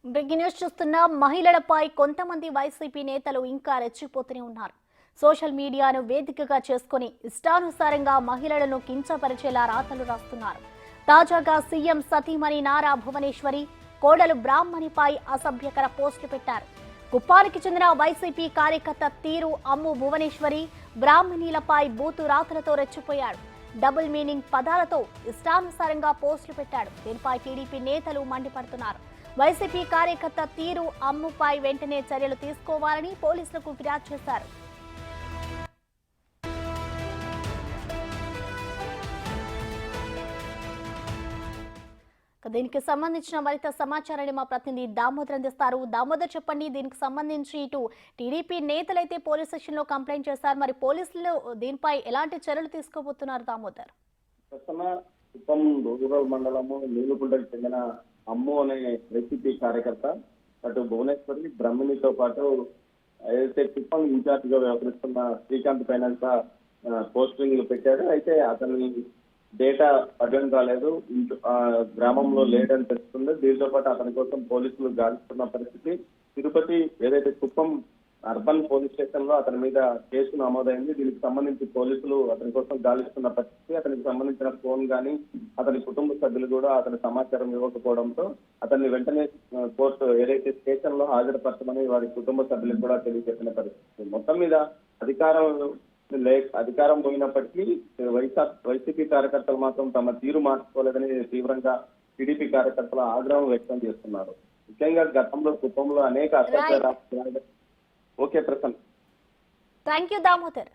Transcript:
Breaking news చూస్తున్న మహిళలపై కొంతమంది వైసీపీ నేతలు ఇంకా రెచ్చిపోతూనే ఉన్నారు. సోషల్ మీడియాను వేదికగా చేసుకుని ఇష్టానుసారంగా మహిళలను కించపరిచేలా రాతలు రాస్తున్నారు. తాజాగా సీఎం సతీమణి నారా భువనేశ్వరి, కోడలు బ్రాహ్మణిపై అసభ్యకర పోస్టు పెట్టారు. కుప్పానికి చెందిన వైసీపీ కార్యకర్త తీరు అమ్ము భువనేశ్వరి బ్రాహ్మణీలపై బూతు రాతలతో రెచ్చిపోయాడు. డబుల్ మీనింగ్ పదాలతో ఇష్టానుసారంగా పోస్టులు పెట్టాడు. దీనిపై టీడీపీ నేతలు మండిపడుతున్నారు. వైసీపీ కార్యకర్త తీరు అమ్ముపై వెంటనే చర్యలు తీసుకోవాలని పోలీసులకు ఫిర్యాదు చేశారు. దీనికి సంబంధించిన మరింత సమాచారాన్ని మా ప్రతినిధి దామోదర్ అందిస్తారు. దామోదర్, చెప్పండి, దీనికి సంబంధించి ఇటు టీడీపీ నేతలైతే పోలీస్ స్టేషన్ లో కంప్లైంట్ చేశారు. మరి పోలీసులు దీనిపై ఎలాంటి చర్యలు తీసుకోబోతున్నారు దామోదర్? కుప్పం రూరల్ మండలము నీలుగుంటకు చెందిన అమ్ము అనే వైసీపీ కార్యకర్త అటు భువనేశ్వరి బ్రహ్మణితో పాటు ఏదైతే కుప్పం ఇన్ఛార్జ్ గా వ్యవహరిస్తున్న శ్రీకాంత్ పైన పోస్టింగ్లు పెట్టాడు. అయితే అతని డేటా అటెండ్ కాలేదు, గ్రామంలో లేడని తెలుస్తుంది. దీంతో పాటు అతని కోసం పోలీసులు గాలిస్తున్న పరిస్థితి. తిరుపతి ఏదైతే కుప్పం అర్బన్ పోలీస్ స్టేషన్ లో అతని మీద కేసు నమోదైంది. దీనికి సంబంధించి పోలీసులు అతని కోసం గాలిస్తున్న పరిస్థితి. అతనికి సంబంధించిన ఫోన్ గానీ అతని కుటుంబ సభ్యులు కూడా అతని సమాచారం ఇవ్వకపోవడంతో అతన్ని వెంటనే కోర్టు ఏదైతే స్టేషన్ లో హాజరుపరచమని వారి కుటుంబ సభ్యులకు కూడా తెలియజెప్పిన పరిస్థితి. మొత్తం మీద అధికారం పోయినప్పటికీ వైసీపీ కార్యకర్తలు మాత్రం తమ తీరు మార్చుకోలేదని తీవ్రంగా టీడీపీ కార్యకర్తల ఆగ్రహం వ్యక్తం చేస్తున్నారు. ముఖ్యంగా గతంలో కుప్పంలో అనేక అసభ్య okay Prasanna. Thank you Damodar.